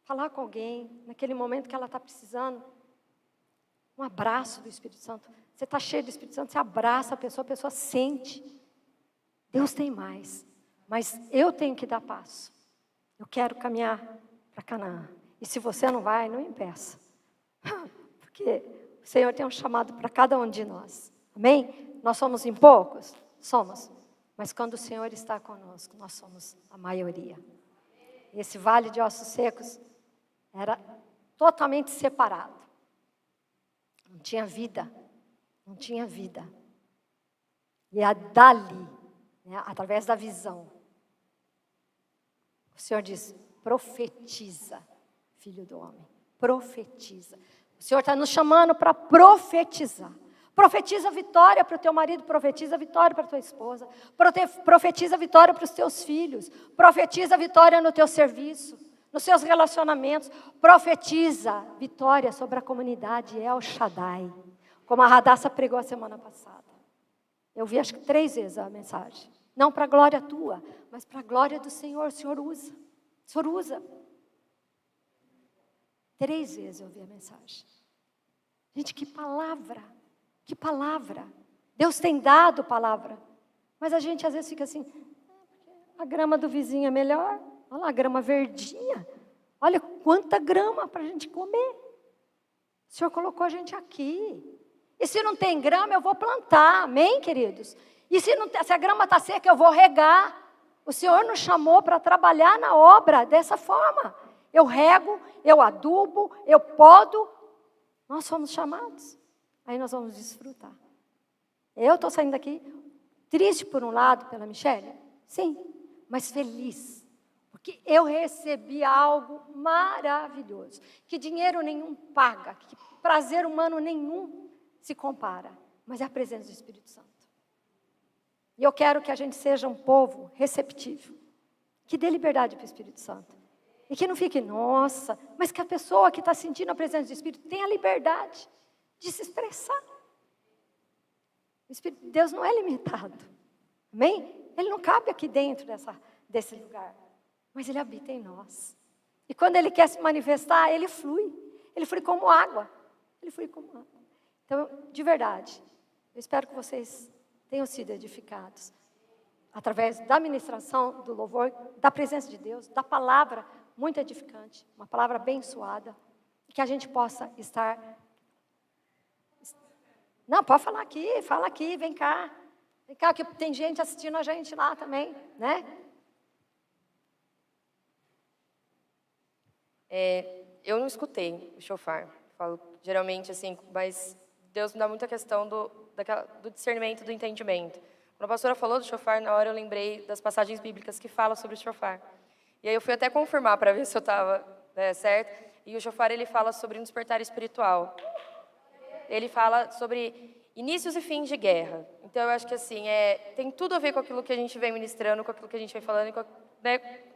falar com alguém, naquele momento que ela está precisando. Um abraço do Espírito Santo. Você está cheio do Espírito Santo, você abraça a pessoa sente. Deus tem mais, mas eu tenho que dar passo. Eu quero caminhar para Canaã. E se você não vai, não impeça. Porque o Senhor tem um chamado para cada um de nós. Amém? Nós somos em poucos? Somos. Mas quando o Senhor está conosco, nós somos a maioria. Esse vale de ossos secos era totalmente separado. Não tinha vida. Não tinha vida. E é dali, através da visão, o Senhor diz, profetiza, filho do homem, profetiza. O Senhor está nos chamando para profetizar. Profetiza vitória para o teu marido, profetiza vitória para a tua esposa, profetiza vitória para os teus filhos, profetiza vitória no teu serviço, nos seus relacionamentos, profetiza vitória sobre a comunidade El Shaddai, como a Radassa pregou a semana passada. Eu vi acho que 3 vezes a mensagem. Não para a glória tua, mas para a glória do Senhor. O Senhor usa. O Senhor usa. 3 vezes eu vi a mensagem. Gente, que palavra. Que palavra. Deus tem dado palavra. Mas a gente às vezes fica assim, a grama do vizinho é melhor. Olha lá, a grama verdinha. Olha quanta grama para a gente comer. O Senhor colocou a gente aqui. E se não tem grama, eu vou plantar. Amém, queridos? E se a grama está seca, eu vou regar. O Senhor nos chamou para trabalhar na obra dessa forma. Eu rego, eu adubo, eu podo. Nós fomos chamados. Aí nós vamos desfrutar. Eu estou saindo daqui triste por um lado pela Michele. Sim, mas feliz. Porque eu recebi algo maravilhoso. Que dinheiro nenhum paga. Que prazer humano nenhum se compara, mas é a presença do Espírito Santo. E eu quero que a gente seja um povo receptivo, que dê liberdade para o Espírito Santo. E que não fique, nossa, mas que a pessoa que está sentindo a presença do Espírito tenha a liberdade de se expressar. O Espírito de Deus não é limitado. Amém? Ele não cabe aqui dentro desse lugar, mas ele habita em nós. E quando ele quer se manifestar, ele flui. Ele flui como água. Ele flui como água. Então, de verdade, eu espero que vocês tenham sido edificados através da ministração, do louvor, da presença de Deus, da palavra muito edificante, uma palavra abençoada, e que a gente possa estar... Não, pode falar aqui, fala aqui, vem cá, que tem gente assistindo a gente lá também, né? Eu não escutei o shofar, falo geralmente assim, mas Deus me dá muita questão do discernimento, do entendimento. Quando a pastora falou do shofar, na hora eu lembrei das passagens bíblicas que falam sobre o shofar. E aí eu fui até confirmar para ver se eu estava certo. E o shofar, ele fala sobre um despertar espiritual. Ele fala sobre inícios e fins de guerra. Então eu acho que assim, tem tudo a ver com aquilo que a gente vem ministrando, com aquilo que a gente vem falando,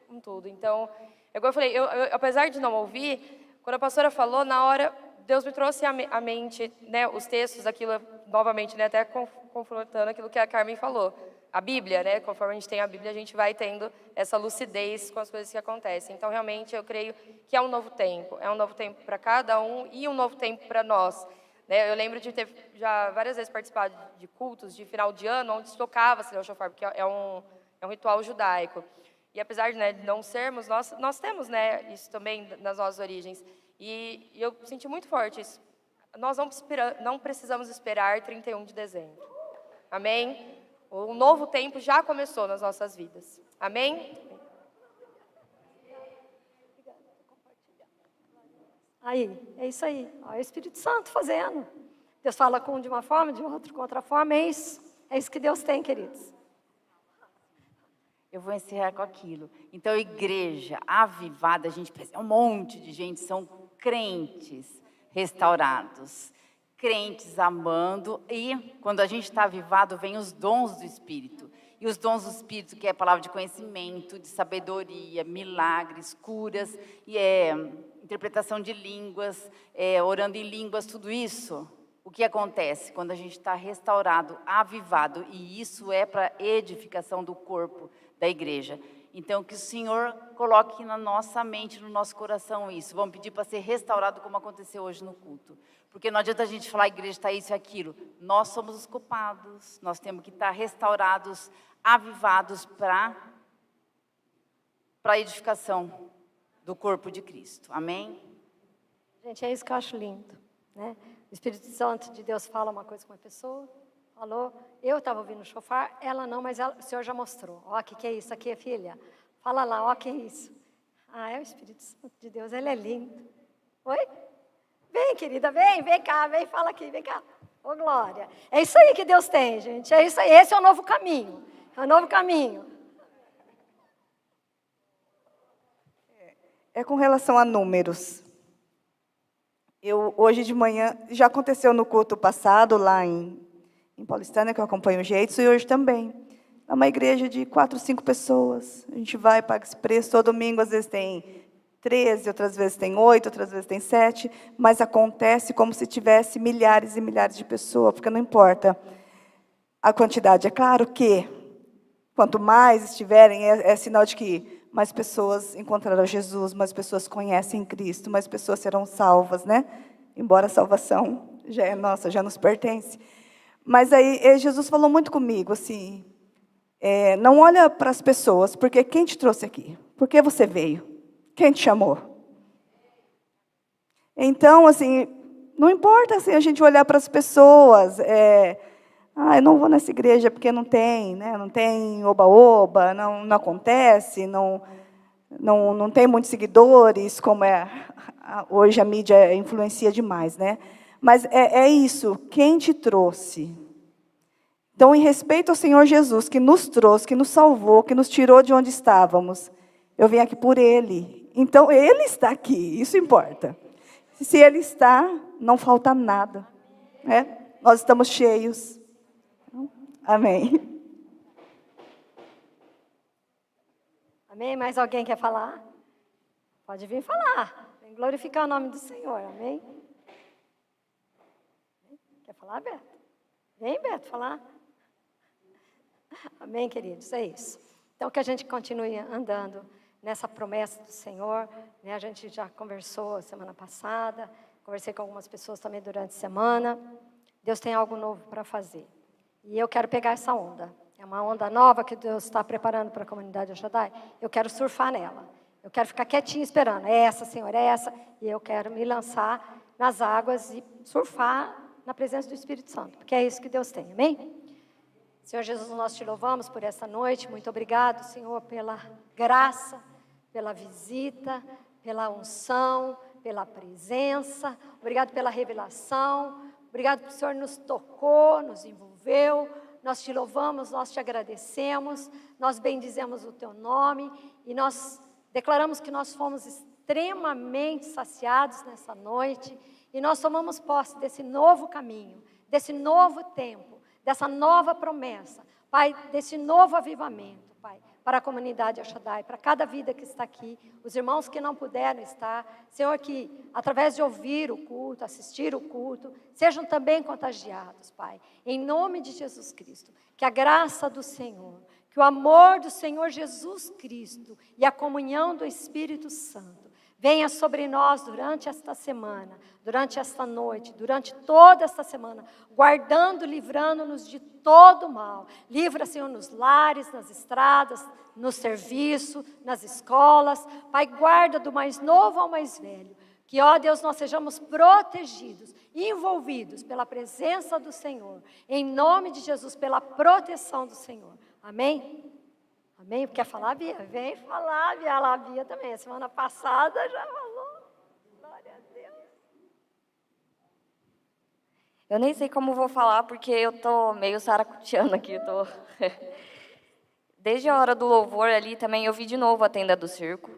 com tudo. Então, igual eu falei, eu, apesar de não ouvir, quando a pastora falou, na hora... Deus me trouxe à mente, os textos, aquilo novamente, até confrontando aquilo que a Carmen falou. A Bíblia, conforme a gente tem a Bíblia, a gente vai tendo essa lucidez com as coisas que acontecem. Então, realmente, eu creio que é um novo tempo. É um novo tempo para cada um e um novo tempo para nós. Eu lembro de ter já várias vezes participado de cultos de final de ano, onde se tocava o shofar, porque é um ritual judaico. E apesar de não sermos, nós temos isso também nas nossas origens. E eu senti muito forte isso. Nós não precisamos esperar 31 de dezembro. Amém? Um novo tempo já começou nas nossas vidas. Amém? Aí, é isso aí. É o Espírito Santo fazendo. Deus fala com um de uma forma, de outro com outra forma. É isso. É isso que Deus tem, queridos. Eu vou encerrar com aquilo. Então, igreja avivada, a gente pensa, um monte de gente, são crentes restaurados, crentes amando, e quando a gente está avivado, vem os dons do Espírito. E os dons do Espírito, que é a palavra de conhecimento, de sabedoria, milagres, curas, e interpretação de línguas, orando em línguas, tudo isso. O que acontece quando a gente está restaurado, avivado, e isso é para edificação do corpo da igreja. Então, que o Senhor coloque na nossa mente, no nosso coração isso. Vamos pedir para ser restaurado como aconteceu hoje no culto. Porque não adianta a gente falar, a igreja está isso e aquilo. Nós somos os culpados. Nós temos que estar restaurados, avivados para a edificação do corpo de Cristo. Amém? Gente, é isso que eu acho lindo, né? O Espírito Santo de Deus fala uma coisa com uma pessoa, falou, eu estava ouvindo o shofar, ela não, mas o Senhor já mostrou. Ó, o que é isso aqui, filha? Fala lá, ó, o que é isso? Ah, é o Espírito Santo de Deus, ele é lindo. Oi? Vem, querida, vem cá, vem, fala aqui, vem cá. Ô, glória. É isso aí que Deus tem, gente, é isso aí, esse é o novo caminho, é o novo caminho. É com relação a números. Hoje de manhã, já aconteceu no culto passado, lá em Paulistânia, que eu acompanho o Jeito, e hoje também. É uma igreja de 4, 5 pessoas. A gente vai, paga esse preço, todo domingo, às vezes tem 13, outras vezes tem 8, outras vezes tem 7, mas acontece como se tivesse milhares e milhares de pessoas, porque não importa a quantidade. É claro que, quanto mais estiverem, é sinal de que mais pessoas encontrarão Jesus, mais pessoas conhecem Cristo, mais pessoas serão salvas, né? Embora a salvação já é nossa, já nos pertence. Mas aí Jesus falou muito comigo, assim, não olha para as pessoas, porque quem te trouxe aqui? Por que você veio? Quem te chamou? Então, assim, não importa assim, a gente olhar para as pessoas, eu não vou nessa igreja porque não tem, né? Não tem oba-oba, não acontece, não tem muitos seguidores, como hoje a mídia influencia demais, né? Mas é isso, quem te trouxe? Então, em respeito ao Senhor Jesus, que nos trouxe, que nos salvou, que nos tirou de onde estávamos, eu vim aqui por Ele. Então, Ele está aqui, isso importa. Se Ele está, não falta nada, né? Nós estamos cheios. Amém. Amém? Mais alguém quer falar? Pode vir falar. Vem glorificar o nome do Senhor. Amém? Quer falar, Beto? Vem, Beto, falar. Amém, queridos? É isso. Então, que a gente continue andando nessa promessa do Senhor. Né? A gente já conversou semana passada, conversei com algumas pessoas também durante a semana. Deus tem algo novo para fazer. E eu quero pegar essa onda. É uma onda nova que Deus está preparando para a comunidade El Shaddai. Eu quero surfar nela. Eu quero ficar quietinha esperando. É essa, Senhor, é essa. E eu quero me lançar nas águas e surfar na presença do Espírito Santo. Porque é isso que Deus tem. Amém? Senhor Jesus, nós te louvamos por essa noite. Muito obrigado, Senhor, pela graça, pela visita, pela unção, pela presença. Obrigado pela revelação. Obrigado porque o Senhor nos tocou, nos envolveu. Nós te louvamos, nós te agradecemos, nós bendizemos o teu nome e nós declaramos que nós fomos extremamente saciados nessa noite e nós tomamos posse desse novo caminho, desse novo tempo, dessa nova promessa, Pai, desse novo avivamento, Pai, para a comunidade El Shaddai, para cada vida que está aqui, os irmãos que não puderam estar, Senhor, que através de ouvir o culto, assistir o culto, sejam também contagiados, Pai, em nome de Jesus Cristo, que a graça do Senhor, que o amor do Senhor Jesus Cristo e a comunhão do Espírito Santo venha sobre nós durante esta semana, durante esta noite, durante toda esta semana, guardando, livrando-nos de todo mal. Livra, Senhor, nos lares, nas estradas, no serviço, nas escolas. Pai, guarda do mais novo ao mais velho. Que, ó Deus, nós sejamos protegidos, envolvidos pela presença do Senhor. Em nome de Jesus, pela proteção do Senhor. Amém? Amém? Quer falar, Bia? Vem falar, Bia. A Bia também. A semana passada já falou. Glória a Deus. Eu nem sei como vou falar, porque eu tô meio saracuteando aqui. Desde a hora do louvor ali também, eu vi de novo a tenda do circo.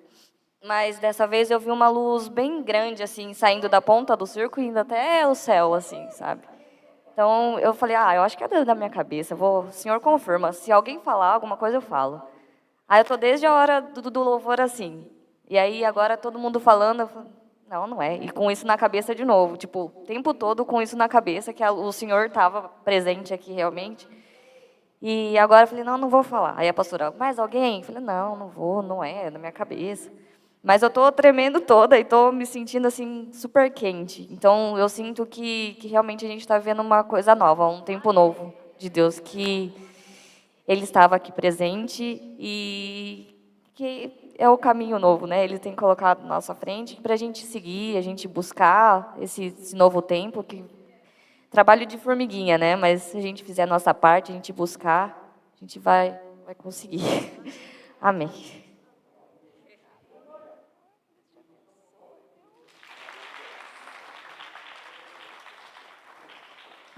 Mas dessa vez eu vi uma luz bem grande, assim, saindo da ponta do circo e indo até o céu, assim, sabe? Então eu falei, eu acho que é da minha cabeça. O senhor confirma. Se alguém falar alguma coisa, eu falo. Aí eu tô desde a hora do louvor assim. E aí agora todo mundo falando, eu falo, não, não é. E com isso na cabeça de novo. Tipo, o tempo todo com isso na cabeça, que o senhor estava presente aqui realmente. E agora eu falei, não, não vou falar. Aí a pastora, mais alguém? Eu falei, não, não vou, não é na minha cabeça. Mas eu tô tremendo toda e tô me sentindo assim super quente. Então eu sinto que realmente a gente está vendo uma coisa nova, um tempo novo de Deus, que Ele estava aqui presente e que é o caminho novo, né? Ele tem colocado na nossa frente para a gente seguir, a gente buscar esse novo tempo, que trabalho de formiguinha, né? Mas se a gente fizer a nossa parte, a gente buscar, a gente vai conseguir. Amém.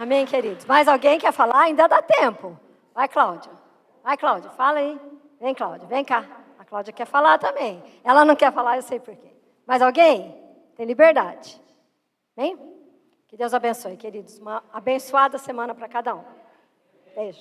Amém, queridos? Mais alguém quer falar? Ainda dá tempo. Vai, Cláudia. Vai, Cláudia, fala aí. Vem, Cláudia, vem cá. A Cláudia quer falar também. Ela não quer falar, eu sei por quê. Mais alguém? Tem liberdade. Vem? Que Deus abençoe, queridos. Uma abençoada semana para cada um. Beijo.